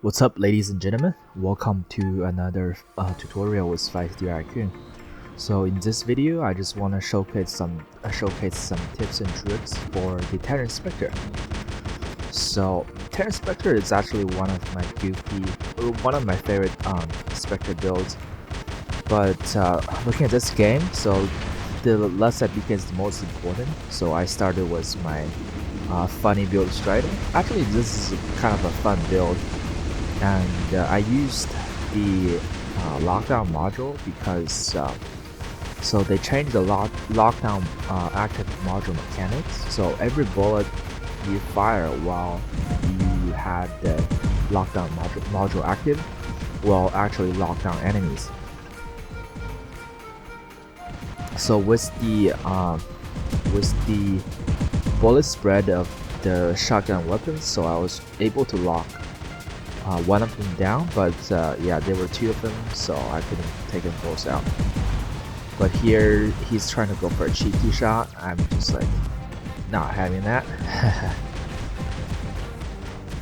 What's up, ladies and gentlemen? Welcome to another tutorial with 5D Raccoon. So in this video, I just want to showcase some tips and tricks for the Taran Spectre. So Taran Spectre is actually one of my favorite Spectre builds. But looking at this game, so the less I beacon is the most important. So I started with my funny build Strider. Actually, this is kind of a fun build. And I used the lockdown module because so they changed the lockdown active module mechanics. So every bullet you fire while you had the lockdown module active will actually lock down enemies. So with the bullet spread of the shotgun weapons, so I was able to lock one of them down, but yeah, there were two of them, so I couldn't take them both out. But here he's trying to go for a cheeky shot. I'm just like not having that.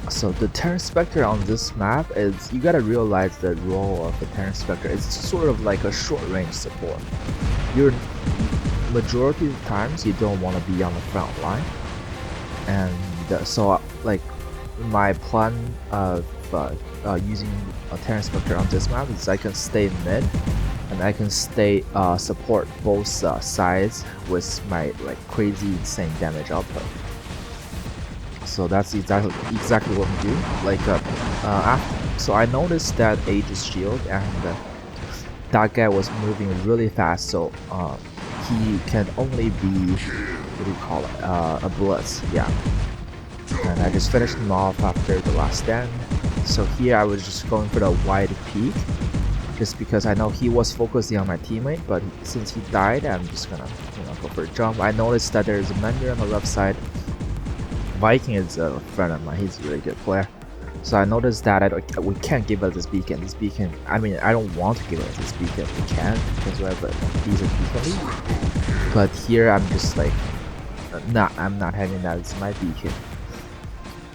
So the Taran Spectre on this map is, you gotta realize the role of the Taran Spectre. It's sort of like a short range support. You're majority of the times you don't want to be on the front line, and so like my plan of using a Taran Spectre on this map is I can stay mid and I can stay support both sides with my like crazy insane damage output. So that's exactly what I'm doing. Like so I noticed that Aegis shield and that guy was moving really fast, so he can only be, what do you call it, a blitz, yeah. And I just finished him off after the last stand. So here I was just going for the wide peek, just because I know he was focusing on my teammate, but since he died, I'm just gonna go for a jump. I noticed that there's a mender on the left side. Viking is a friend of mine, he's a really good player. So I noticed that we can't give us this beacon. This beacon, I mean, I don't want to give us this beacon. We can, because we have a decent beacon lead. But here I'm just like, I'm not having that as my beacon.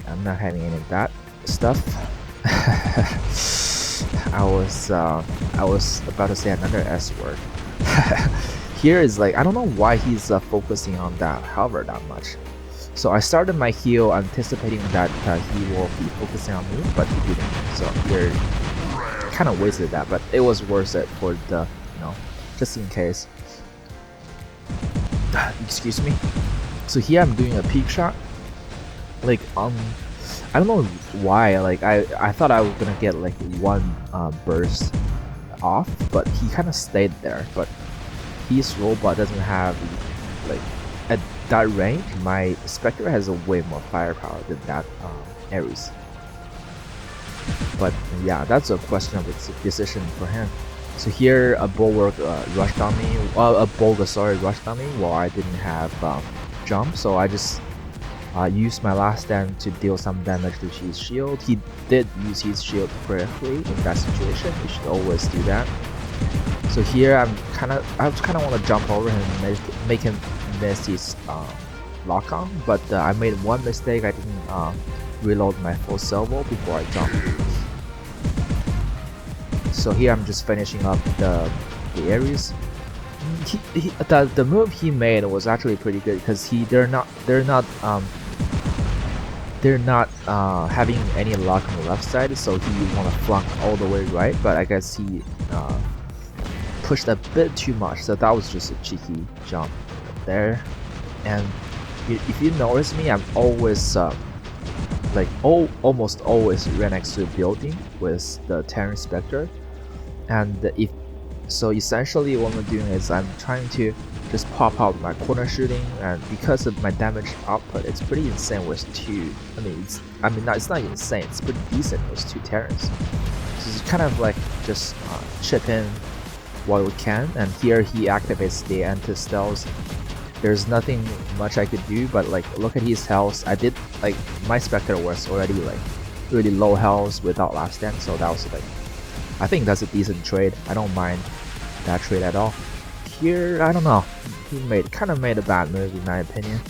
I'm not having any of that stuff. I was about to say another S word. Here is like, I don't know why he's focusing on that hover that much. So I started my heal anticipating that he will be focusing on me, but he didn't. So here, kind of wasted that, but it was worth it for the, just in case. Excuse me. So here I'm doing a peek shot. Like I don't know why. Like I thought I was gonna get like one burst off, but he kind of stayed there. But his robot doesn't have like, at that range. My Spectre has a way more firepower than that Ares. But yeah, that's a question of its decision for him. So here a bulwark rushed on me. A Bulga, rushed on me while I didn't have jump. So I just used my last stand to deal some damage to his shield. He did use his shield correctly in that situation. You should always do that. So here I kind of want to jump over him and make him miss his lock on, but I made one mistake. I didn't reload my full salvo before I jumped. So here I'm just finishing up the Ares. The move he made was actually pretty good, because they're not having any luck on the left side, so he want to flunk all the way right, but I guess he pushed a bit too much, so that was just a cheeky jump there. And if you notice me, I'm always almost always right next to a building with the Taran Spectre, and so essentially what I'm doing is I'm trying to just pop out my corner shooting, and because of my damage output, it's pretty insane with two. It's not insane. It's pretty decent with two Tarans. So it's kind of like just chip in what we can. And here he activates the anti-stealth. There's nothing much I could do, but like look at his health. I did like, my Spectre was already like really low health without last stand, so that was like, I think that's a decent trade. I don't mind that trade at all. Here, I don't know. He kind of made a bad move in my opinion.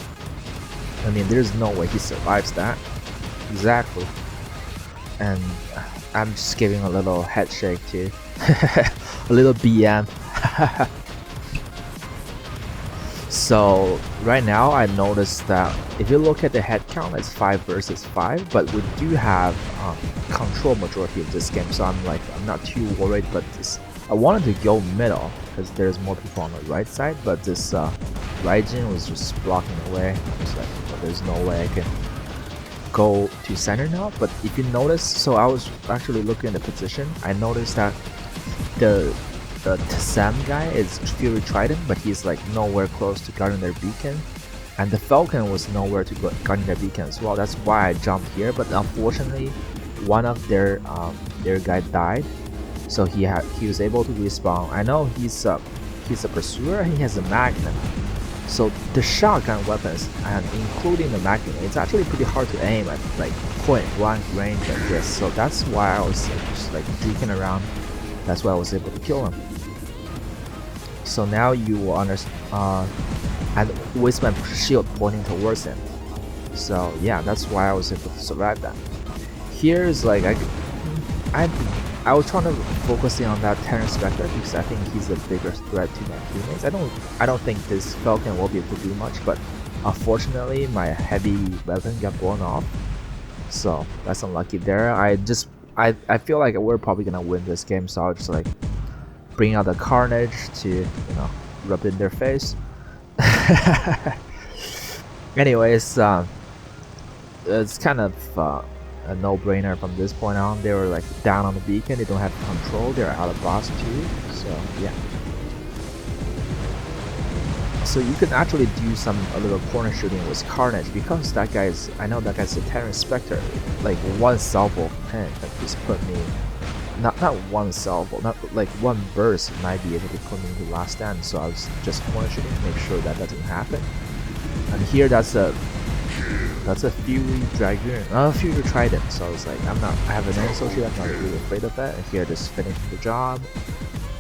I mean, there's no way he survives that. Exactly. and I'm just giving a little head shake too. A little BM. So right now I noticed that if you look at the head count, it's 5 versus 5, but we do have control majority of this game, so I'm not too worried. But I wanted to go middle because there's more people on the right side, but this Raijin was just blocking the way. I was like, well, there's no way I can go to center now. But if you notice, so I was actually looking at the position, I noticed that the Sam guy is Fury Trident, but he's like nowhere close to guarding their beacon, and the Falcon was nowhere to guarding their beacon as well. That's why I jumped here, but unfortunately one of their guy died, so he was able to respawn. I know he's a pursuer and he has a magnum, so the shotgun weapons and including the magnum, it's actually pretty hard to aim at like point blank range like this. So that's why I was just like juking around. That's why I was able to kill him. So now you will understand, and with my shield pointing towards him. So yeah, that's why I was able to survive that. Here's like I was trying to focusing on that Taran Spectre because I think he's a bigger threat to my teammates. I don't think this Falcon will be able to do much, but unfortunately my heavy weapon got blown off. So that's unlucky there. I feel like we're probably gonna win this game, so I'll just like bring out the carnage to rub in their face. Anyways, it's kind of a no-brainer from this point on. They were like down on the beacon, they don't have control, they're out of boss too, so yeah. So you can actually do a little corner shooting with Carnage because that guy's, I know that guy's a Taran Spectre. Like one salvo can just put me, not one salvo, not like one burst might be able to put me into last stand. So I was just corner shooting to make sure that doesn't happen. And here that's a Fury Dragoon, Fury Trident. So I was like, I have an air shield, I'm not really afraid of that. And here just finishing the job.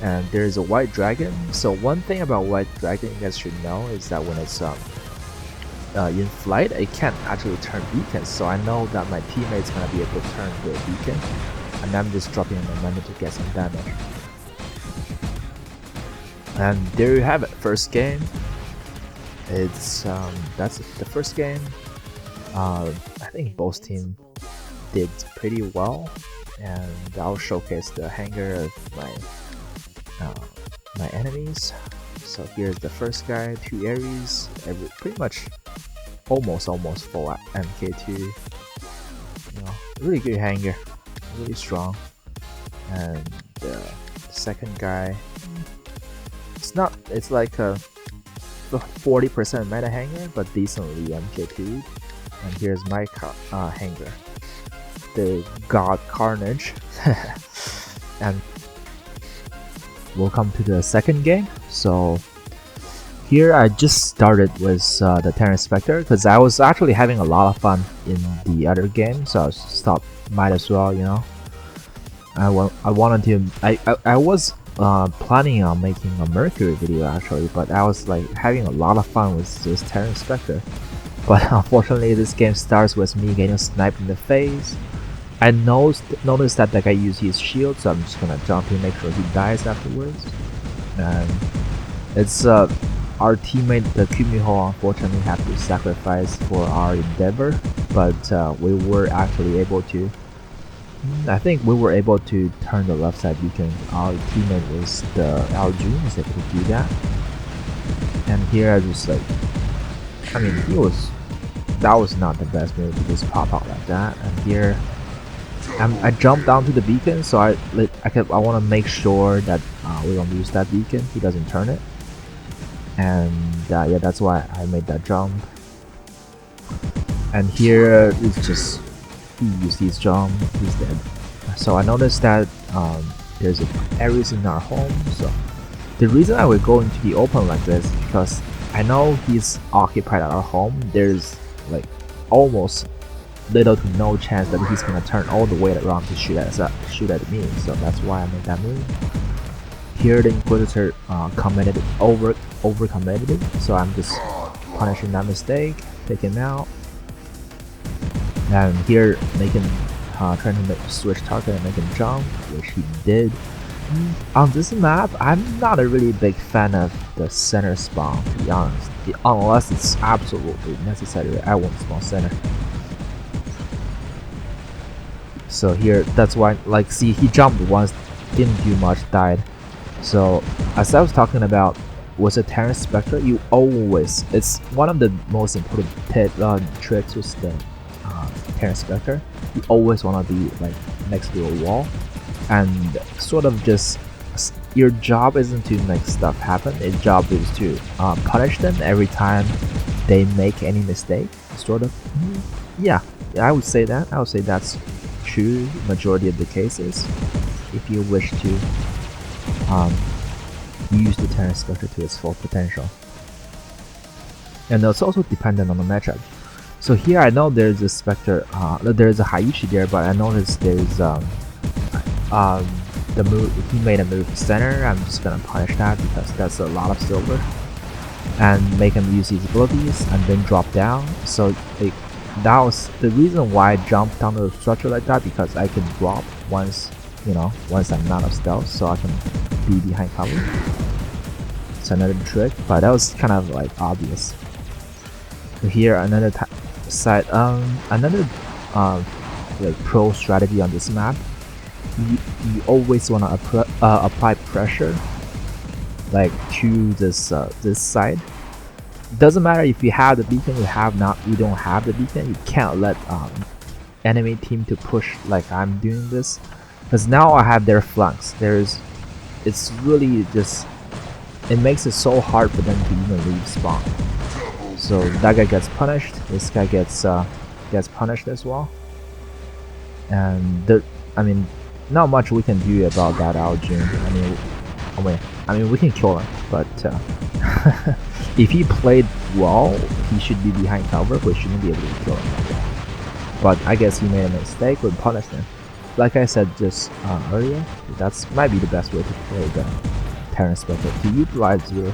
And there's a white dragon. So one thing about white dragon you guys should know is that when it's in flight, it can't actually turn beacons. So I know that my teammate's gonna be able to turn the beacon, and I'm just dropping a momentum to get some damage. And there you have it, first game. It's that's the first game. I think both teams did pretty well, and I'll showcase the hanger of my enemies. So here's the first guy, 2 Aries, pretty much almost full MK2. Really good hanger, really strong. And the second guy, it's like a 40% meta hanger, but decently MK2. And here's my hanger, the God Carnage. And welcome to the second game. So here I just started with the Taran Spectre because I was actually having a lot of fun in the other game, so I stopped, might as well, I wanted to, I was planning on making a Mercury video actually, but I was like having a lot of fun with this Taran Spectre. But unfortunately this game starts with me getting sniped in the face. I noticed that guy used his shield, so I'm just gonna jump in, make sure he dies afterwards. And it's our teammate, the Kumiho, unfortunately had to sacrifice for our endeavor, but we were actually able to. I think we were able to turn the left side beacon. Our teammate was our June was able to do that. And here I just like, I mean, that was not the best move to just pop out like that. And here I jumped down to the beacon, so I want to make sure that we don't lose that beacon. He doesn't turn it, and yeah, that's why I made that jump. And here it's just he used his jump, he's dead. So I noticed that there's an Ares in our home. So the reason I would go into the open like this is because I know he's occupied at our home. There's like almost little to no chance that he's gonna turn all the way around to shoot at me, so that's why I made that move. Here the Inquisitor over committed, so I'm just punishing that mistake, taking him out. And here making trying to switch target and make him jump, which he did. On this map, I'm not a really big fan of the center spawn, to be honest, unless it's absolutely necessary. I won't spawn center. So here, that's why, like, see, he jumped once, didn't do much, died. So as I was talking about, with a Taran Spectre, you always, it's one of the most important tricks with the Taran Spectre. You always want to be like next to a wall, and sort of just, your job isn't to make stuff happen. Your job is to punish them every time they make any mistake. Sort of, yeah. I would say that. I would say that's true majority of the cases. If you wish to use the Taran Spectre to its full potential, and it's also dependent on the matchup. So here I know there's a Spectre, there's a Haiichi there, but I noticed there's the move, he made a move to center. I'm just gonna punish that because that's a lot of silver, and make him use his abilities and then drop down. So that was the reason why I jumped down the structure like that, because I can drop once, once I'm out of stealth, so I can be behind cover. It's another trick, but that was kind of like obvious. So here another side, another like pro strategy on this map. You always want to apply pressure, like to this this side. Doesn't matter if you have the beacon, you don't have the beacon. You can't let enemy team to push like I'm doing this, because now I have their flanks. It's really just, it makes it so hard for them to even leave spawn. So that guy gets punished. This guy gets punished as well. And I mean, not much we can do about that Aljun. I mean, we can kill him, but if he played well, he should be behind cover. We shouldn't be able to kill him like that. But I guess he made a mistake. We punished him. Like I said just earlier, that's might be the best way to play the Taran Spectre, to utilize your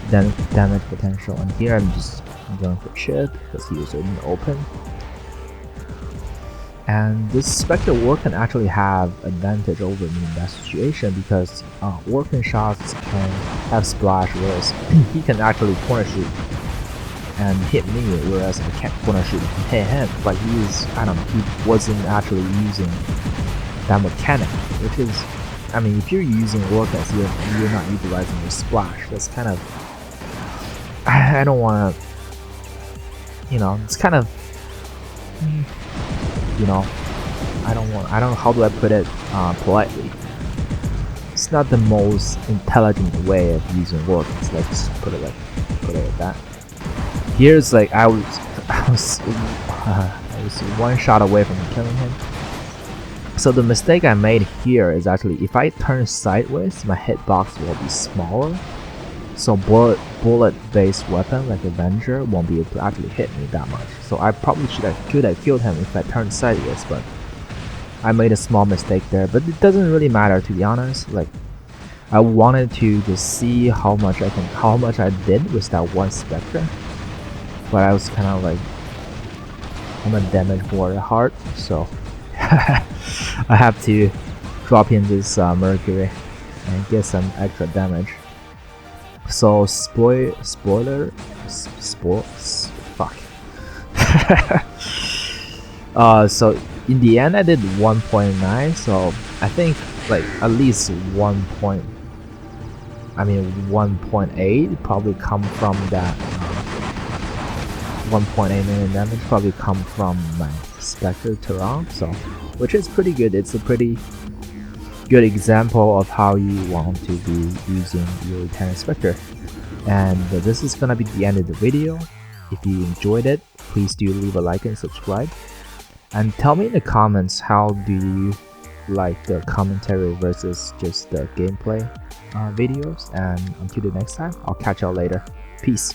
damage potential. And here I'm just going for chip because he was in the open. And this Spectre war can actually have advantage over me in that situation, because working shots can have splash, whereas he can actually corner shoot and hit me, whereas I can't corner shoot and hit him. But he wasn't actually using that mechanic, which is, I mean, if you're using Warcast, you're not utilizing your splash. That's kind of, I don't want to, it's kind of, I don't know how do I put it politely. It's not the most intelligent way of using Warcast. Let's put it like that. Here's like I was one shot away from killing him. So the mistake I made here is actually, if I turn sideways, my hitbox will be smaller. So bullet-based weapon like Avenger won't be able to actually hit me that much. So I probably should have killed him if I turned sideways, but I made a small mistake there. But it doesn't really matter, to be honest. Like, I wanted to just see how much I did with that one Spectre. But I was kind of like, I'm a damage warrior heart, so I have to drop in this Mercury and get some extra damage. So spoiler, fuck. So in the end I did 1.9, so I think like at least 1.8 probably come from that 1.8 million damage probably come from my Spectre Taran, so which is pretty good. It's a pretty good example of how you want to be using your Taran Spectre. And this is gonna be the end of the video. If you enjoyed it, please do leave a like and subscribe. And tell me in the comments, how do you like the commentary versus just the gameplay videos. And until the next time, I'll catch y'all later. Peace.